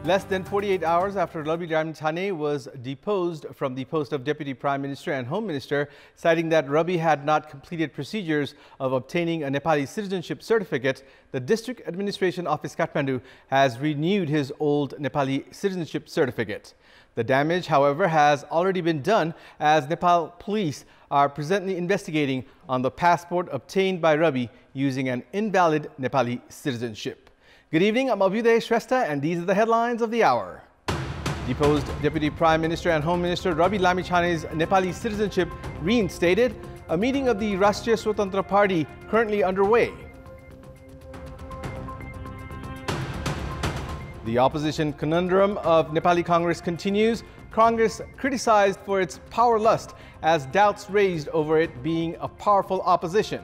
Less than 48 hours after Rabi was deposed from the post of Deputy Prime Minister and Home Minister, citing that Rabi had not completed procedures of obtaining a Nepali citizenship certificate, the District Administration Office Kathmandu has renewed his old Nepali citizenship certificate. The damage, however, has already been done, as Nepal police are presently investigating on the passport obtained by Rabi using an invalid Nepali citizenship. Good evening, I'm Abhyuday Shrestha, and these are the headlines of the hour. Deposed Deputy Prime Minister and Home Minister Rabi Lamichhane's Nepali citizenship reinstated. A meeting of the Rashtriya Swatantra Party currently underway. The opposition conundrum of Nepali Congress continues. Congress criticized for its power lust as doubts raised over it being a powerful opposition.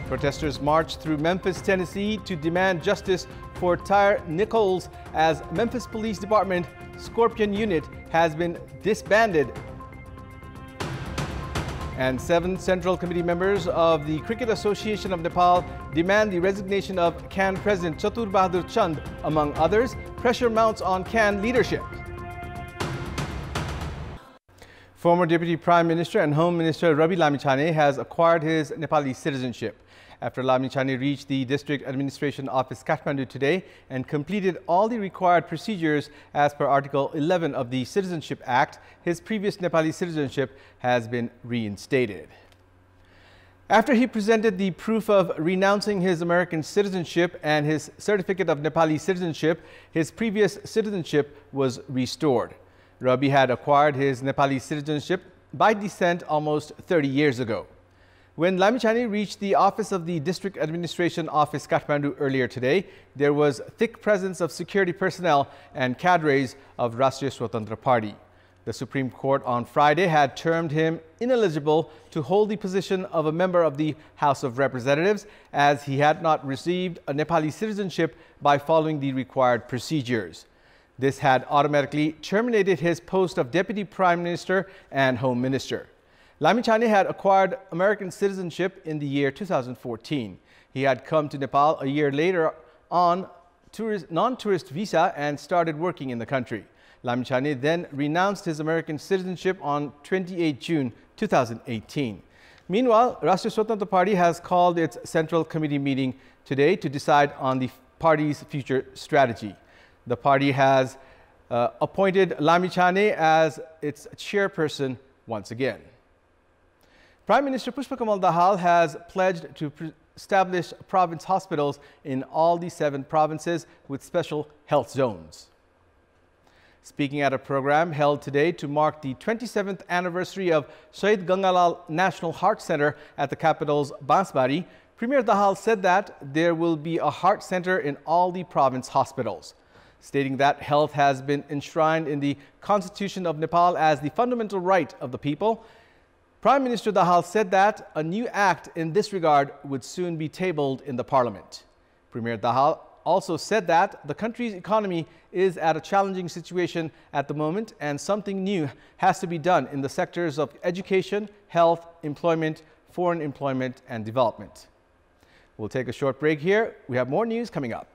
Protesters marched through Memphis, Tennessee to demand justice for Tyre Nichols as Memphis Police Department Scorpion Unit has been disbanded. And 7 Central Committee members of the Cricket Association of Nepal demand the resignation of CAN President Chatur Bahadur Chand, among others. Pressure mounts on CAN leadership. Former Deputy Prime Minister and Home Minister Rabi Lamichhane has acquired his Nepali citizenship. After Lamichhane reached the District Administration Office Kathmandu today and completed all the required procedures as per Article 11 of the Citizenship Act, his previous Nepali citizenship has been reinstated. After he presented the proof of renouncing his American citizenship and his certificate of Nepali citizenship, his previous citizenship was restored. Rabi had acquired his Nepali citizenship by descent almost 30 years ago. When Lamichhane reached the office of the District Administration Office Kathmandu earlier today, there was thick presence of security personnel and cadres of Rashtriya Swatantra Party. The Supreme Court on Friday had termed him ineligible to hold the position of a member of the House of Representatives, as he had not received a Nepali citizenship by following the required procedures. This had automatically terminated his post of Deputy Prime Minister and Home Minister. Lamichhane had acquired American citizenship in the year 2014. He had come to Nepal a year later on non-tourist visa and started working in the country. Lamichhane then renounced his American citizenship on 28 June 2018. Meanwhile, Rashtriya Swatantra Party has called its Central Committee meeting today to decide on the party's future strategy. The party has appointed Lamichhane as its chairperson once again. Prime Minister Pushpakamal Dahal has pledged to establish province hospitals in all the 7 provinces with special health zones. Speaking at a program held today to mark the 27th anniversary of Shahid Gangalal National Heart Center at the capital's Bansbari, Premier Dahal said that there will be a heart center in all the province hospitals, stating that health has been enshrined in the Constitution of Nepal as the fundamental right of the people. Prime Minister Dahal said that a new act in this regard would soon be tabled in the parliament. Premier Dahal also said that the country's economy is at a challenging situation at the moment and something new has to be done in the sectors of education, health, employment, foreign employment and development. We'll take a short break here. We have more news coming up.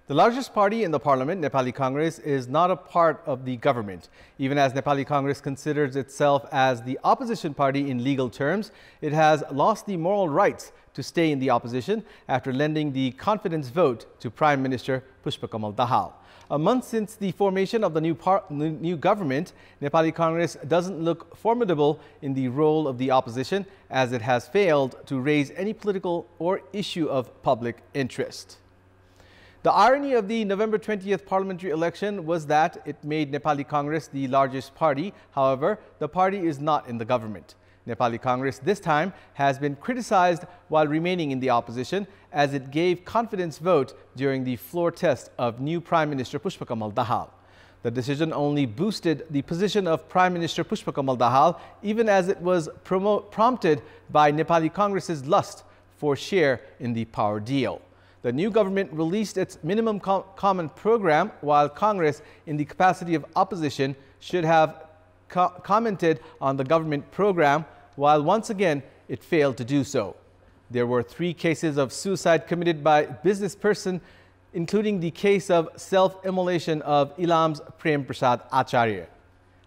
The largest party in the parliament, Nepali Congress, is not a part of the government. Even as Nepali Congress considers itself as the opposition party in legal terms, it has lost the moral rights to stay in the opposition after lending the confidence vote to Prime Minister Pushpakamal Dahal. A month since the formation of the new government, Nepali Congress doesn't look formidable in the role of the opposition, as it has failed to raise any political or issue of public interest. The irony of the November 20th parliamentary election was that it made Nepali Congress the largest party. However, the party is not in the government. Nepali Congress this time has been criticized while remaining in the opposition, as it gave confidence vote during the floor test of new Prime Minister Pushpakamal Dahal. The decision only boosted the position of Prime Minister Pushpakamal Dahal, even as it was prompted by Nepali Congress's lust for share in the power deal. The new government released its minimum common program, while Congress, in the capacity of opposition, should have commented on the government program, while once again it failed to do so. There were 3 cases of suicide committed by business person, including the case of self-immolation of Ilam's Prem Prasad Acharya.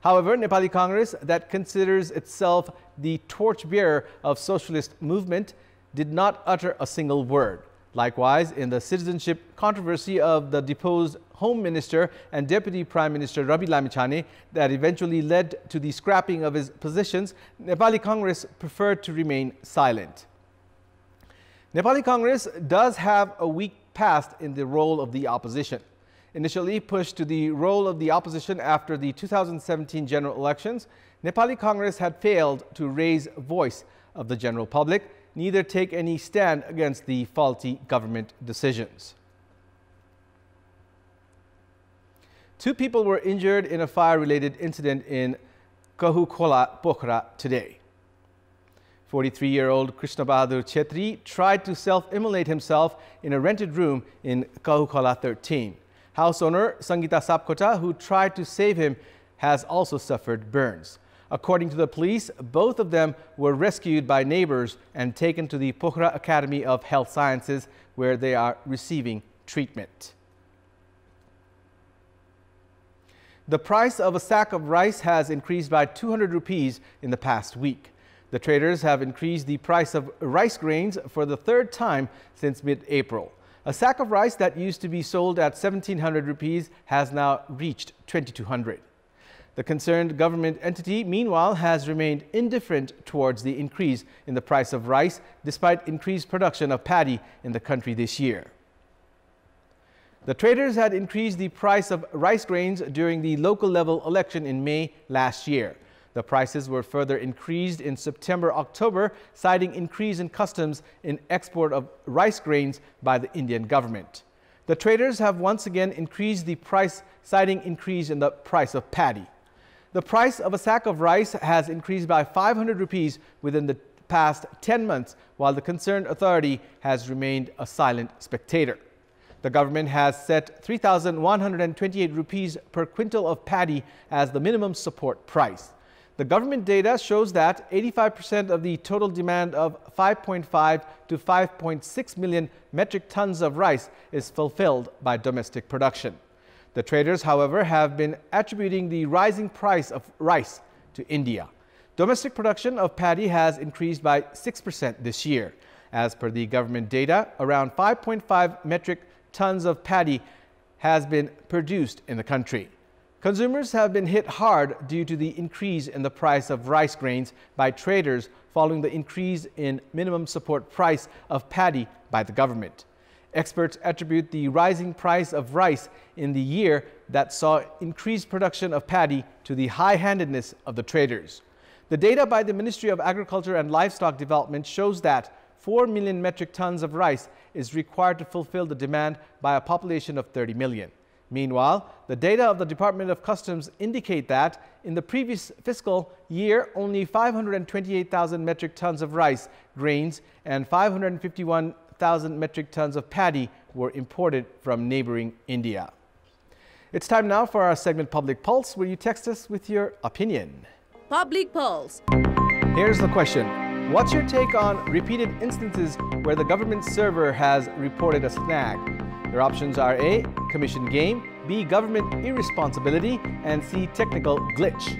However, Nepali Congress, that considers itself the torchbearer of socialist movement, did not utter a single word. Likewise, in the citizenship controversy of the deposed Home Minister and Deputy Prime Minister Rabi that eventually led to the scrapping of his positions, Nepali Congress preferred to remain silent. Nepali Congress does have a weak past in the role of the opposition. Initially pushed to the role of the opposition after the 2017 general elections, Nepali Congress had failed to raise voice of the general public, neither take any stand against the faulty government decisions. 2 people were injured in a fire-related incident in Kahukhola, Pokhara today. 43-year-old Krishna Bahadur Chetri tried to self-immolate himself in a rented room in Kahukhola 13. House owner Sangita Sapkota, who tried to save him, has also suffered burns. According to the police, both of them were rescued by neighbors and taken to the Pokhara Academy of Health Sciences, where they are receiving treatment. The price of a sack of rice has increased by 200 rupees in the past week. The traders have increased the price of rice grains for the 3rd time since mid-April. A sack of rice that used to be sold at 1,700 rupees has now reached 2,200. The concerned government entity, meanwhile, has remained indifferent towards the increase in the price of rice, despite increased production of paddy in the country this year. The traders had increased the price of rice grains during the local level election in May last year. The prices were further increased in September-October, citing increase in customs in export of rice grains by the Indian government. The traders have once again increased the price, citing increase in the price of paddy. The price of a sack of rice has increased by 500 rupees within the past 10 months, while the concerned authority has remained a silent spectator. The government has set 3,128 rupees per quintal of paddy as the minimum support price. The government data shows that 85% of the total demand of 5.5 to 5.6 million metric tons of rice is fulfilled by domestic production. The traders, however, have been attributing the rising price of rice to India. Domestic production of paddy has increased by 6% this year. As per the government data, around 5.5 metric tons of paddy has been produced in the country. Consumers have been hit hard due to the increase in the price of rice grains by traders following the increase in minimum support price of paddy by the government. Experts attribute the rising price of rice in the year that saw increased production of paddy to the high-handedness of the traders. The data by the Ministry of Agriculture and Livestock Development shows that 4 million metric tons of rice is required to fulfill the demand by a population of 30 million. Meanwhile, the data of the Department of Customs indicate that in the previous fiscal year, only 528,000 metric tons of rice, grains, and 551,000 metric tons of paddy were imported from neighboring India. It's time now for our segment Public Pulse, where you text us with your opinion. Public Pulse. Here's the question. What's your take on repeated instances where the government server has reported a snag? Your options are A, commission game, B, government irresponsibility, and C, technical glitch.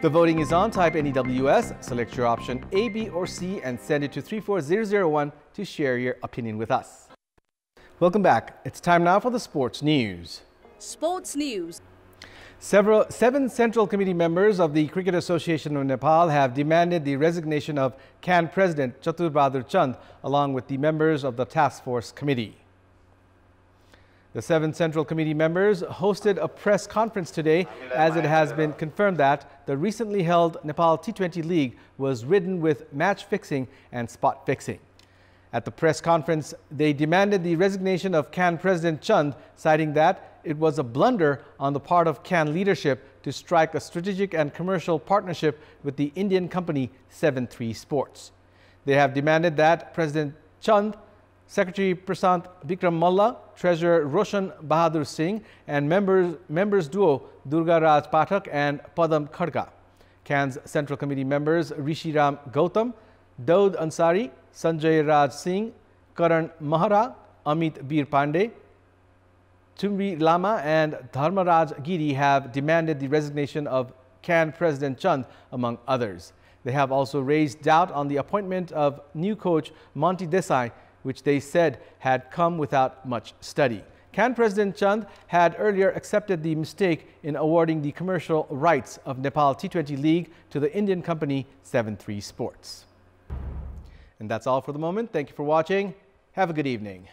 The voting is on. Type NEWS, select your option A, B, or C, and send it to 34001 to share your opinion with us. Welcome back. It's time now for the sports news. Sports news. 7 Central Committee members of the Cricket Association of Nepal have demanded the resignation of CAN President Chatur Bahadur Chand, along with the members of the Task Force Committee. The 7 Central Committee members hosted a press conference today, as it has been confirmed that the recently held Nepal T20 League was ridden with match fixing and spot fixing. At the press conference, they demanded the resignation of CAN President Chand, citing that it was a blunder on the part of CAN leadership to strike a strategic and commercial partnership with the Indian company 7-3 Sports. They have demanded that President Chand, Secretary Prasant Bikram Malla, Treasurer Roshan Bahadur Singh, and members duo Durga Raj Pathak and Padam Khadka. CAN's Central Committee members Rishi Ram Gautam, Daud Ansari, Sanjay Raj Singh, Karan Mahara, Amit Bir Pandey, Tumri Lama and Dharmaraj Giri have demanded the resignation of CAN President Chand, among others. They have also raised doubt on the appointment of new coach Monty Desai, which they said had come without much study. CAN President Chand had earlier accepted the mistake in awarding the commercial rights of Nepal T20 League to the Indian company 7-3 Sports. And that's all for the moment. Thank you for watching. Have a good evening.